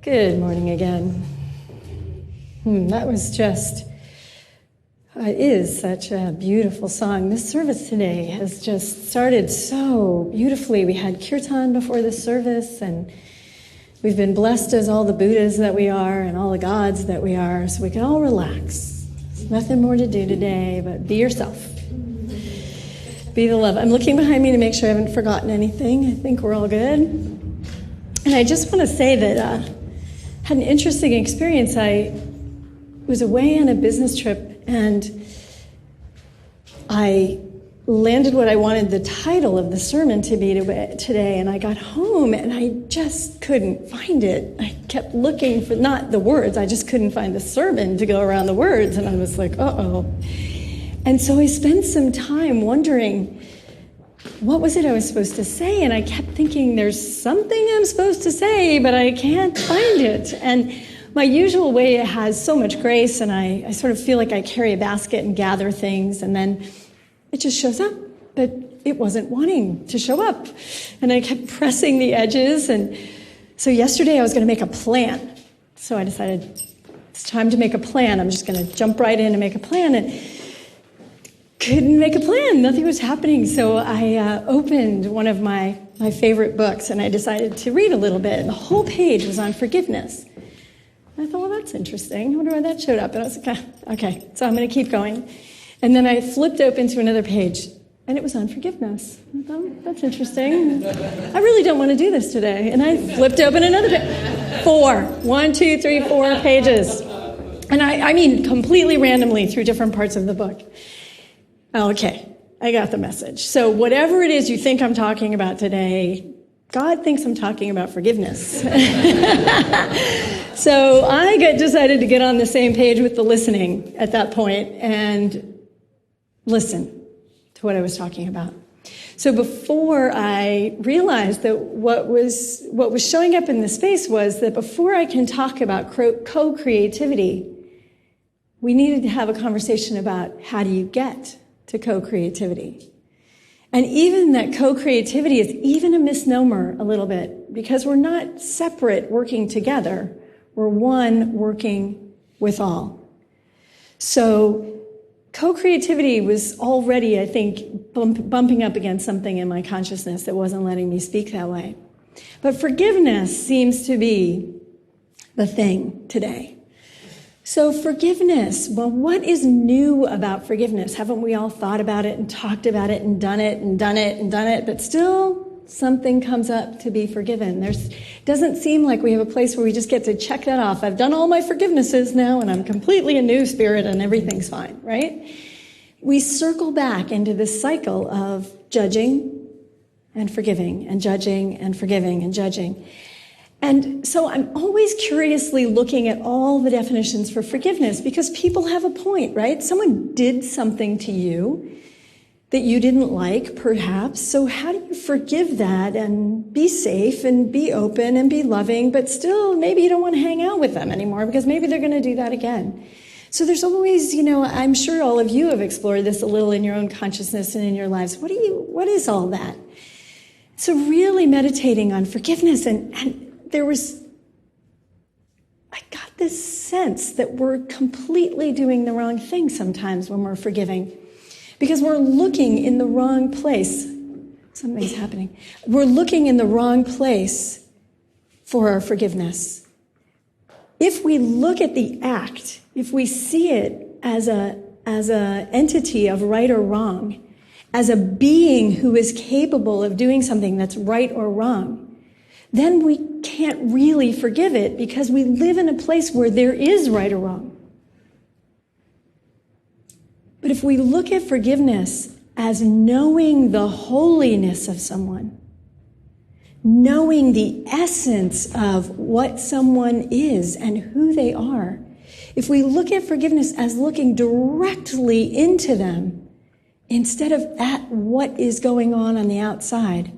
Good morning again. That was just, is such a beautiful song. This service today has just started so beautifully. We had kirtan before the service, and we've been blessed as all the Buddhas that we are and all the gods that we are, so we can all relax. There's nothing more to do today but be yourself. Be the love. I'm looking behind me to make sure I haven't forgotten anything. I think we're all good. And I just want to say that I had an interesting experience. I was away on a business trip, and I landed what I wanted the title of the sermon to be today, and I got home, and I just couldn't find it. I kept looking for, not the words, I just couldn't find the sermon to go around the words, and I was like, uh-oh. And so I spent some time wondering, what was it I was supposed to say? And I kept thinking, there's something I'm supposed to say, but I can't find it. And my usual way has so much grace, and I sort of feel like I carry a basket and gather things, and then it just shows up. But it wasn't wanting to show up. And I kept pressing the edges. And so yesterday I was going to make a plan. So I decided it's time to make a plan. I'm just going to jump right in and make a plan. And couldn't make a plan. Nothing was happening. So I opened one of my favorite books, and I decided to read a little bit. And the whole page was on forgiveness. And I thought, well, that's interesting. I wonder why that showed up. And I was like, okay, so I'm going to keep going. And then I flipped open to another page, and it was on forgiveness. I thought, that's interesting. I really don't want to do this today. And I flipped open another page. 4. 1, 2, 3, 4 pages. And I mean completely randomly through different parts of the book. Okay, I got the message. So whatever it is you think I'm talking about today, God thinks I'm talking about forgiveness. So I decided to get on the same page with the listening at that point and listen to what I was talking about. So before I realized that what was showing up in the space was that before I can talk about co-creativity, we needed to have a conversation about how do you get to co-creativity. And even that co-creativity is even a misnomer a little bit, because we're not separate working together. We're one working with all. So co-creativity was already, I think, bumping up against something in my consciousness that wasn't letting me speak that way. But forgiveness seems to be the thing today. So forgiveness, well, what is new about forgiveness? Haven't we all thought about it and talked about it and done it and done it and done it, but still something comes up to be forgiven? Doesn't seem like we have a place where we just get to check that off. I've done all my forgivenesses now, and I'm completely a new spirit, and everything's fine, right? We circle back into this cycle of judging and forgiving and judging and forgiving and judging. And so I'm always curiously looking at all the definitions for forgiveness, because people have a point, right? Someone did something to you that you didn't like, perhaps. So how do you forgive that and be safe and be open and be loving, but still maybe you don't want to hang out with them anymore because maybe they're going to do that again. So there's always, I'm sure all of you have explored this a little in your own consciousness and in your lives. What is all that? So really meditating on forgiveness, and I got this sense that we're completely doing the wrong thing sometimes when we're forgiving, because we're looking in the wrong place. Something's happening. We're looking in the wrong place for our forgiveness. If we look at the act, if we see it as a entity of right or wrong, as a being who is capable of doing something that's right or wrong, then we can't really forgive it, because we live in a place where there is right or wrong. But if we look at forgiveness as knowing the holiness of someone, knowing the essence of what someone is and who they are, if we look at forgiveness as looking directly into them instead of at what is going on the outside,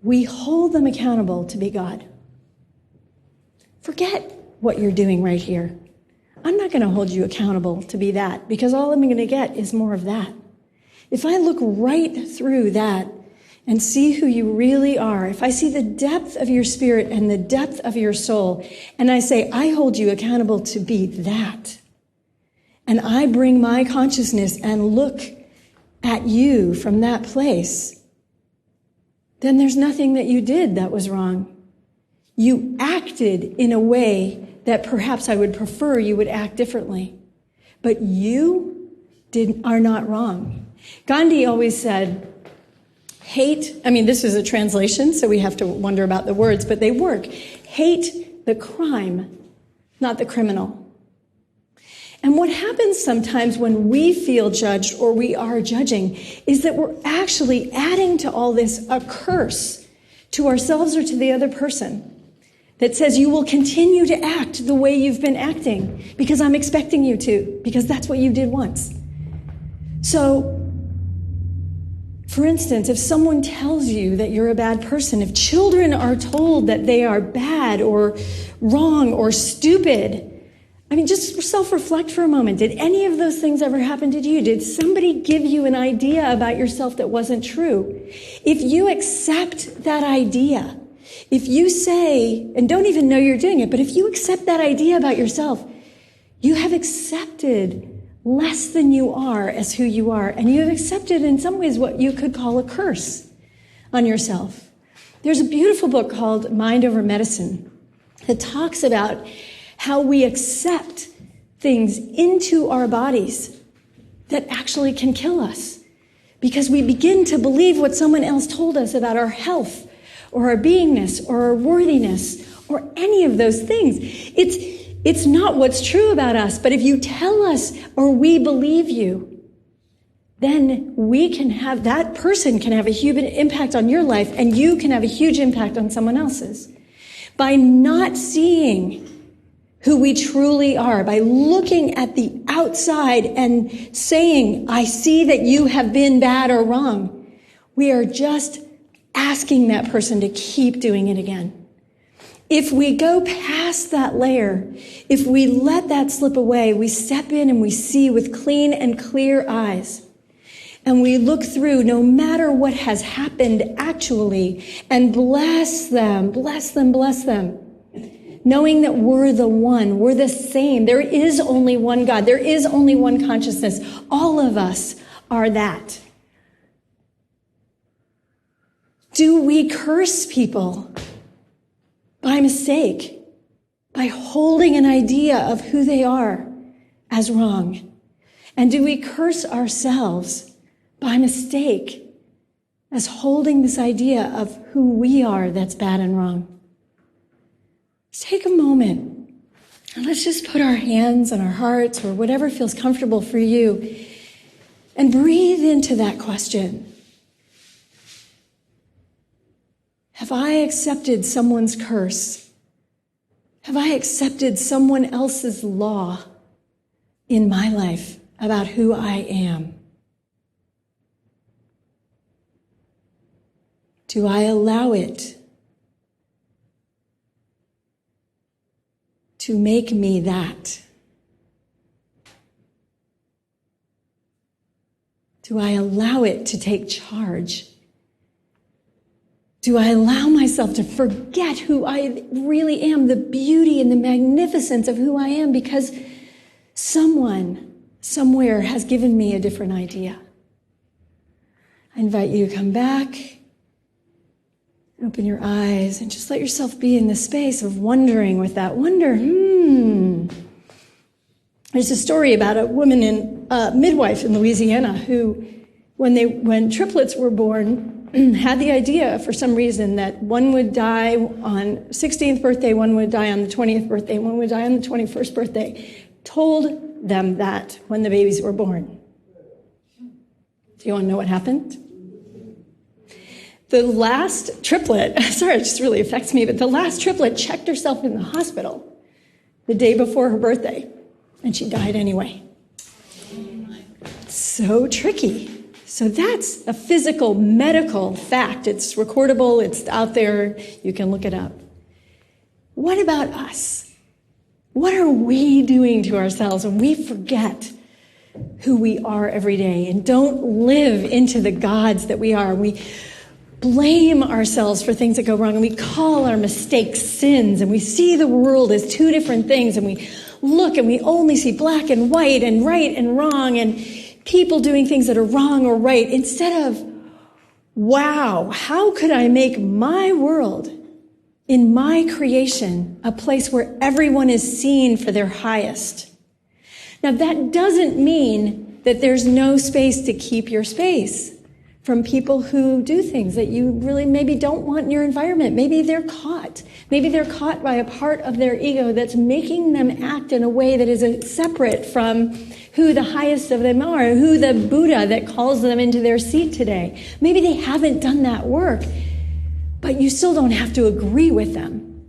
we hold them accountable to be God. Forget what you're doing right here. I'm not going to hold you accountable to be that, because all I'm going to get is more of that. If I look right through that and see who you really are, if I see the depth of your spirit and the depth of your soul, and I say, I hold you accountable to be that, and I bring my consciousness and look at you from that place, then there's nothing that you did that was wrong. You acted in a way that perhaps I would prefer you would act differently. But you are not wrong. Gandhi always said, this is a translation, so we have to wonder about the words, but they work. Hate the crime, not the criminal. And what happens sometimes when we feel judged or we are judging is that we're actually adding to all this a curse to ourselves or to the other person that says you will continue to act the way you've been acting because I'm expecting you to, because that's what you did once. So, for instance, if someone tells you that you're a bad person, if children are told that they are bad or wrong or stupid, just self-reflect for a moment. Did any of those things ever happen to you? Did somebody give you an idea about yourself that wasn't true? If you accept that idea, if you say, and don't even know you're doing it, but if you accept that idea about yourself, you have accepted less than you are as who you are. And you have accepted in some ways what you could call a curse on yourself. There's a beautiful book called Mind Over Medicine that talks about how we accept things into our bodies that actually can kill us because we begin to believe what someone else told us about our health or our beingness or our worthiness or any of those things. It's not what's true about us, but if you tell us or we believe you, then that person can have a huge impact on your life and you can have a huge impact on someone else's. By not seeing who we truly are, by looking at the outside and saying, I see that you have been bad or wrong, we are just asking that person to keep doing it again. If we go past that layer, if we let that slip away, we step in and we see with clean and clear eyes. And we look through no matter what has happened actually and bless them, knowing that we're the one, we're the same. There is only one God. There is only one consciousness. All of us are that. Do we curse people by mistake, by holding an idea of who they are as wrong? And do we curse ourselves by mistake as holding this idea of who we are that's bad and wrong? Let's take a moment and let's just put our hands on our hearts or whatever feels comfortable for you and breathe into that question. Have I accepted someone's curse? Have I accepted someone else's law in my life about who I am? Do I allow it to make me that? Do I allow it to take charge? Do I allow myself to forget who I really am, the beauty and the magnificence of who I am, because someone, somewhere has given me a different idea? I invite you to come back, open your eyes, and just let yourself be in the space of wondering with that wonder. There's a story about a woman midwife in Louisiana who, when triplets were born, had the idea for some reason that one would die on 16th birthday, one would die on the 20th birthday, one would die on the 21st birthday. Told them that when the babies were born. Do you want to know what happened? The last triplet, sorry, it just really affects me, but the last triplet checked herself in the hospital the day before her birthday, and she died anyway. So tricky. So that's a physical, medical fact. It's recordable, it's out there, you can look it up. What about us? What are we doing to ourselves when we forget who we are every day and don't live into the gods that we are? blame ourselves for things that go wrong, and we call our mistakes sins, and we see the world as two different things, and we look and we only see black and white and right and wrong and people doing things that are wrong or right, instead of, wow, how could I make my world in my creation a place where everyone is seen for their highest? Now, that doesn't mean that there's no space to keep your space from people who do things that you really maybe don't want in your environment. Maybe they're caught. Maybe they're caught by a part of their ego that's making them act in a way that is separate from who the highest of them are, who the Buddha that calls them into their seat today. Maybe they haven't done that work, but you still don't have to agree with them.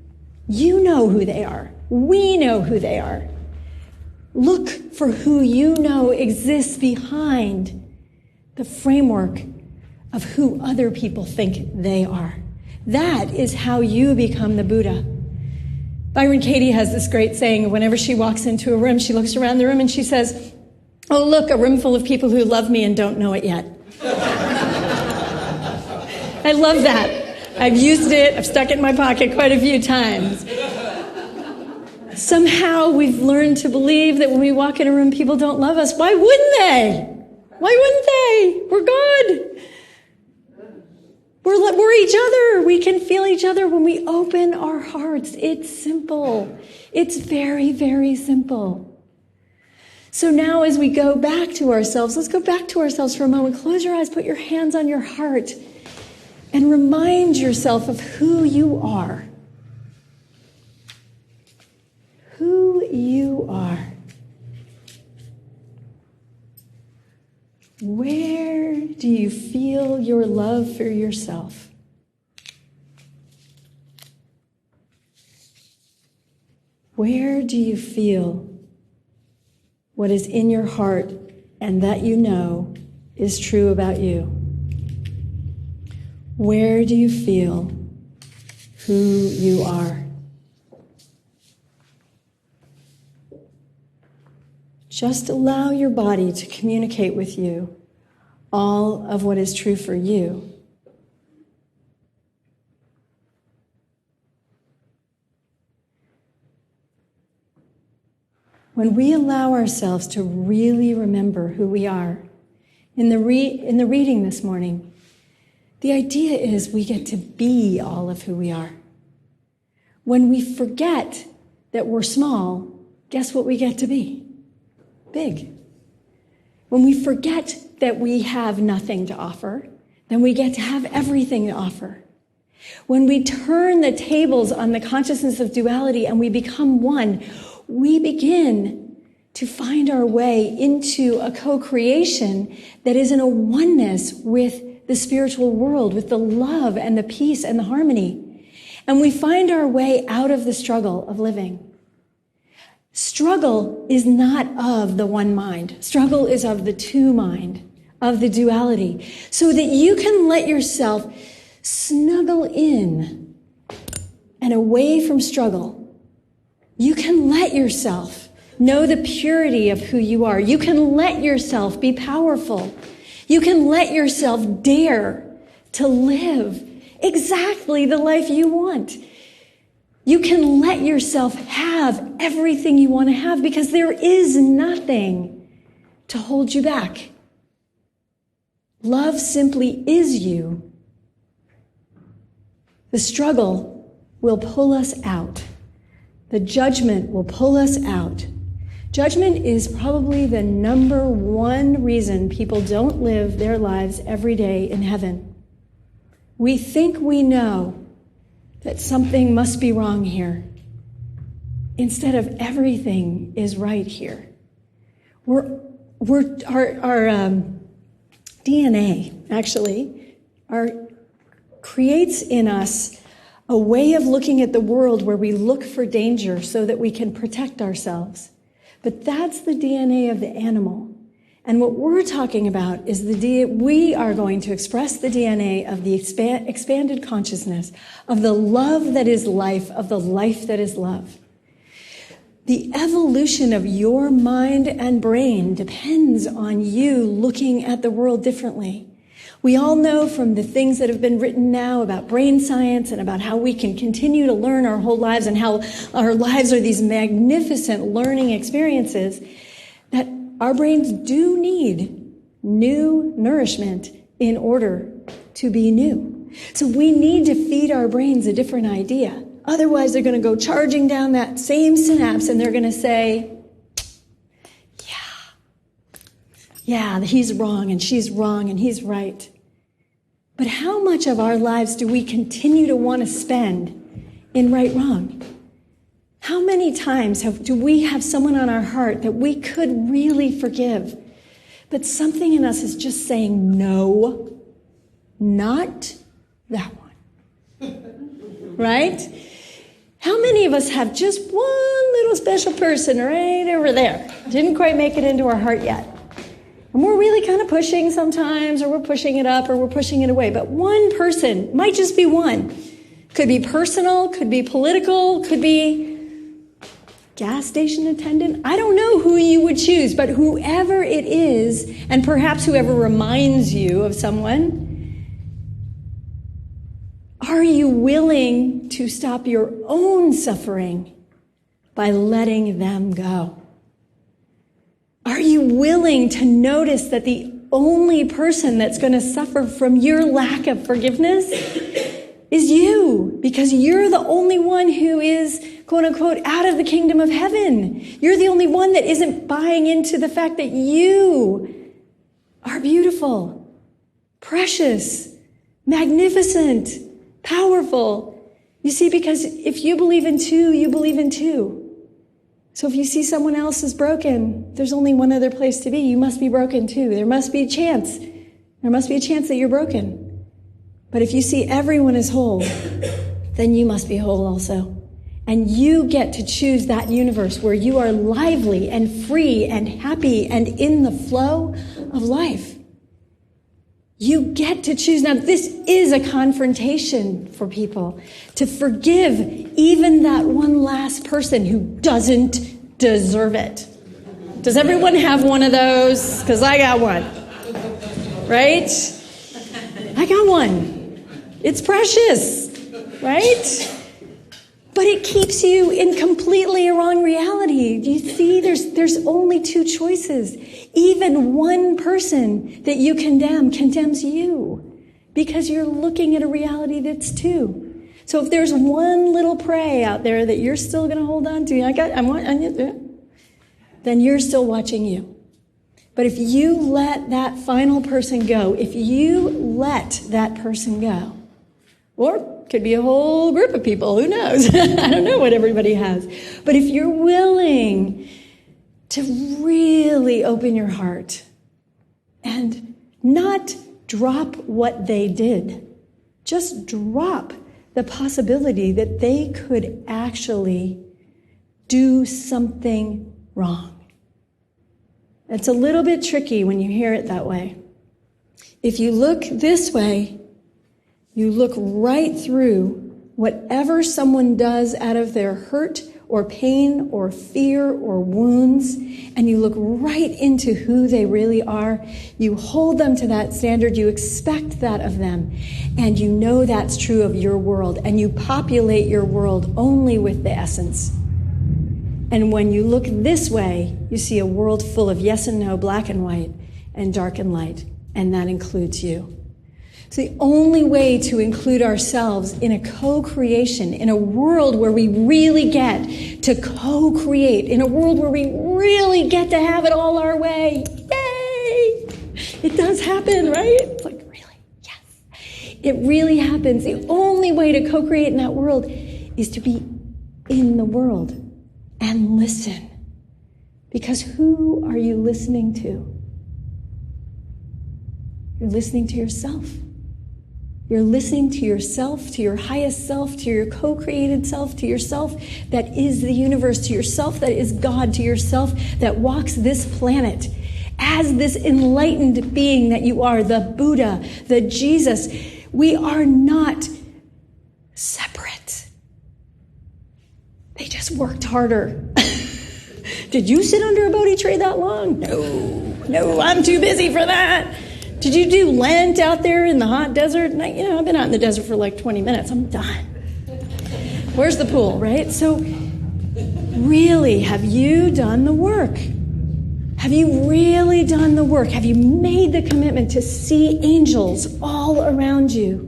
You know who they are. We know who they are. Look for who you know exists behind the framework of who other people think they are. That is how you become the Buddha. Byron Katie has this great saying, whenever she walks into a room, she looks around the room and she says, "Oh, look, a room full of people who love me and don't know it yet." I love that. I've used it. I've stuck it in my pocket quite a few times. Somehow we've learned to believe that when we walk in a room, people don't love us. Why wouldn't they? Why wouldn't they? We're good. We're each other. We can feel each other when we open our hearts. It's simple. It's very, very simple. So now as we go back to ourselves, let's go back to ourselves for a moment. Close your eyes, put your hands on your heart, and remind yourself of who you are. Who you are. Where do you feel your love for yourself? Where do you feel what is in your heart and that you know is true about you? Where do you feel who you are? Just allow your body to communicate with you all of what is true for you. When we allow ourselves to really remember who we are, in the reading this morning, the idea is we get to be all of who we are. When we forget that we're small, guess what we get to be? Big. When we forget that we have nothing to offer, then we get to have everything to offer. When we turn the tables on the consciousness of duality and we become one, we begin to find our way into a co-creation that is in a oneness with the spiritual world, with the love and the peace and the harmony. And we find our way out of the struggle of living. Struggle is not of the one mind. Struggle is of the two mind, of the duality, so that you can let yourself snuggle in and away from struggle. You can let yourself know the purity of who you are. You can let yourself be powerful. You can let yourself dare to live exactly the life you want. You can let yourself have everything you want to have because there is nothing to hold you back. Love simply is you. The struggle will pull us out. The judgment will pull us out. Judgment is probably the number one reason people don't live their lives every day in heaven. We think we know that something must be wrong here, instead of everything is right here. Our DNA actually creates in us a way of looking at the world where we look for danger so that we can protect ourselves. But that's the DNA of the animal. And what we're talking about is we are going to express the DNA of the expanded consciousness, of the love that is life, of the life that is love. The evolution of your mind and brain depends on you looking at the world differently. We all know from the things that have been written now about brain science and about how we can continue to learn our whole lives and how our lives are these magnificent learning experiences, that our brains do need new nourishment in order to be new. So we need to feed our brains a different idea. Otherwise, they're going to go charging down that same synapse and they're going to say, yeah, he's wrong and she's wrong and he's right. But how much of our lives do we continue to want to spend in right-wrong? How many times do we have someone on our heart that we could really forgive, but something in us is just saying, no, not that one, right? How many of us have just one little special person right over there? Didn't quite make it into our heart yet. And we're really kind of pushing sometimes, or we're pushing it up, or we're pushing it away. But one person, might just be one. Could be personal, could be political, could be gas station attendant. I don't know who you would choose, but whoever it is, and perhaps whoever reminds you of someone, are you willing to stop your own suffering by letting them go? Are you willing to notice that the only person that's going to suffer from your lack of forgiveness is you? Because you're the only one who is, quote unquote, out of the kingdom of heaven. You're the only one that isn't buying into the fact that you are beautiful, precious, magnificent, powerful. You see, because if you believe in two, you believe in two. So if you see someone else is broken, there's only one other place to be. You must be broken too. There must be a chance. There must be a chance that you're broken. But if you see everyone as whole, then you must be whole also. And you get to choose that universe where you are lively and free and happy and in the flow of life. You get to choose. Now, this is a confrontation for people to forgive even that one last person who doesn't deserve it. Does everyone have one of those? Because I got one. Right? I got one. It's precious. Right? But it keeps you in completely wrong reality. Do you see? There's only two choices. Even one person that you condemn condemns you because you're looking at a reality that's two. So if there's one little prey out there that you're still going to hold on to, then you're still watching you. But if you let that final person go, if you let that person go, or could be a whole group of people, who knows? I don't know what everybody has. But if you're willing to really open your heart and not drop what they did, just drop the possibility that they could actually do something wrong. It's a little bit tricky when you hear it that way. If you look this way, you look right through whatever someone does out of their hurt or pain or fear or wounds, and you look right into who they really are. You hold them to that standard. You expect that of them. And you know that's true of your world. And you populate your world only with the essence. And when you look this way, you see a world full of yes and no, black and white, and dark and light. And that includes you. It's the only way to include ourselves in a co-creation, in a world where we really get to co-create, in a world where we really get to have it all our way. Yay! It does happen, right? It's like, really? Yes. It really happens. The only way to co-create in that world is to be in the world and listen. Because who are you listening to? You're listening to yourself. You're listening to yourself, to your highest self, to your co-created self, to yourself that is the universe, to yourself that is God, to yourself that walks this planet as this enlightened being that you are, the Buddha, the Jesus. We are not separate. They just worked harder. Did you sit under a Bodhi tree that long? No, I'm too busy for that. Did you do Lent out there in the hot desert? And I've been out in the desert for like 20 minutes. I'm done. Where's the pool, right? So really, have you done the work? Have you really done the work? Have you made the commitment to see angels all around you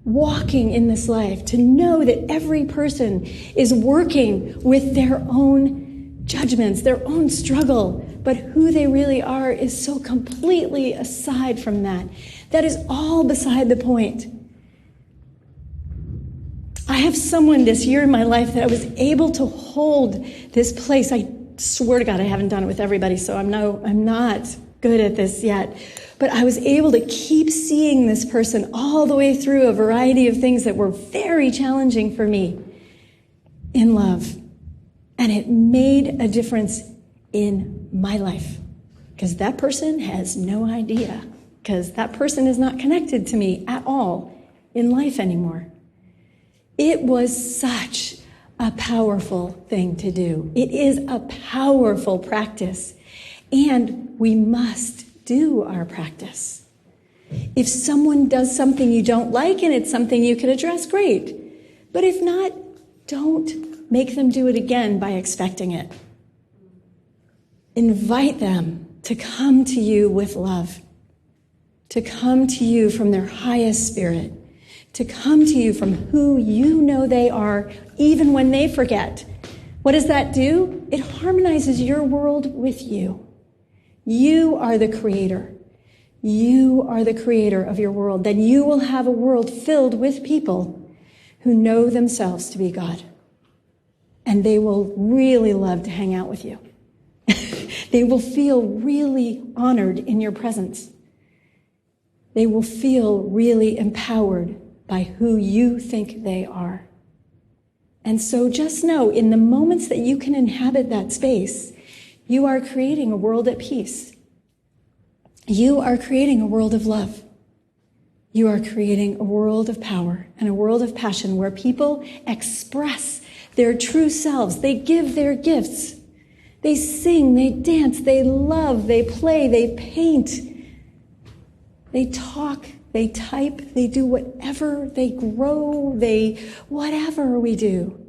walking in this life, to know that every person is working with their own judgments, their own struggle, but who they really are is so completely aside from that. That is all beside the point. I have someone this year in my life that I was able to hold this place. I swear to God, I haven't done it with everybody, so I'm not good at this yet. But I was able to keep seeing this person all the way through a variety of things that were very challenging for me in love. And it made a difference in my life. Because that person has no idea. Because that person is not connected to me at all in life anymore. It was such a powerful thing to do. It is a powerful practice. And we must do our practice. If someone does something you don't like and it's something you can address, great. But if not, don't make them do it again by expecting it. Invite them to come to you with love, to come to you from their highest spirit, to come to you from who you know they are, even when they forget. What does that do? It harmonizes your world with you. You are the creator. You are the creator of your world. Then you will have a world filled with people who know themselves to be God. And they will really love to hang out with you. They will feel really honored in your presence. They will feel really empowered by who you think they are. And so just know, in the moments that you can inhabit that space, you are creating a world at peace. You are creating a world of love. You are creating a world of power and a world of passion where people express their true selves. They give their gifts. They sing, they dance, they love, they play, they paint. They talk, they type, they do whatever, they grow, whatever we do.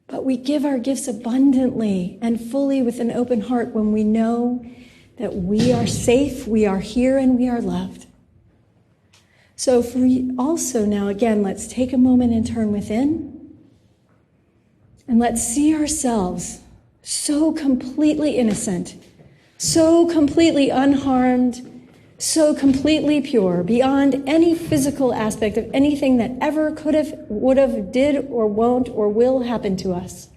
But we give our gifts abundantly and fully with an open heart when we know that we are safe, we are here, and we are loved. So also now, again, let's take a moment and turn within. And let's see ourselves so completely innocent, so completely unharmed, so completely pure, beyond any physical aspect of anything that ever could have, would have, did, or won't, or will happen to us.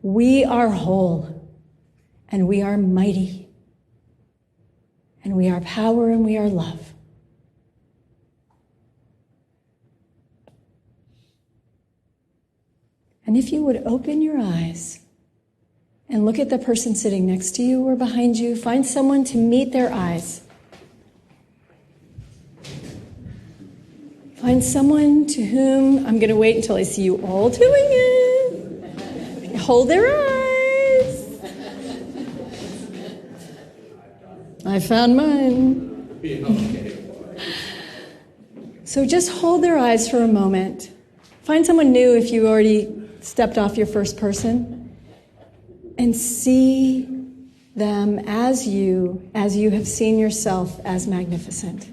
We are whole, and we are mighty, and we are power, and we are love. And if you would open your eyes and look at the person sitting next to you or behind you, find someone to meet their eyes. Find someone to whom, I'm going to wait until I see you all doing it. Hold their eyes. I found mine. So just hold their eyes for a moment. Find someone new if you already stepped off your first person. And see them as you have seen yourself, as magnificent,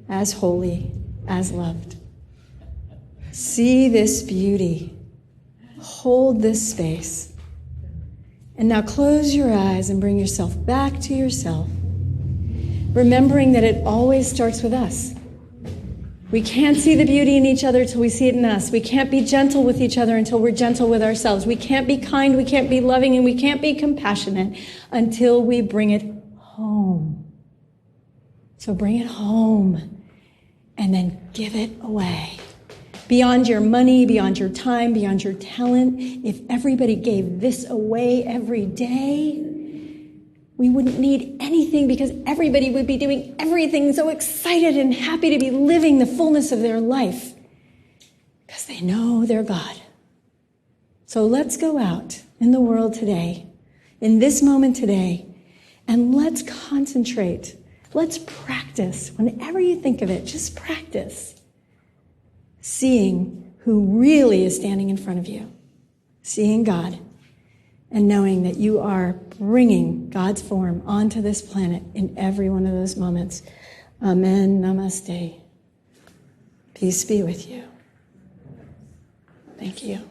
as holy, as loved. See this beauty. Hold this space. And now close your eyes and bring yourself back to yourself, remembering that it always starts with us. We can't see the beauty in each other till we see it in us. We can't be gentle with each other until we're gentle with ourselves. We can't be kind, we can't be loving, and we can't be compassionate until we bring it home. So bring it home and then give it away. Beyond your money, beyond your time, beyond your talent, if everybody gave this away every day, we wouldn't need anything because everybody would be doing everything so excited and happy to be living the fullness of their life because they know their God. So let's go out in the world today, in this moment today, and let's concentrate Let's practice. Whenever you think of it, just practice seeing who really is standing in front of you, seeing God, and knowing that you are bringing God's form onto this planet in every one of those moments. Amen. Namaste. Peace be with you. Thank you.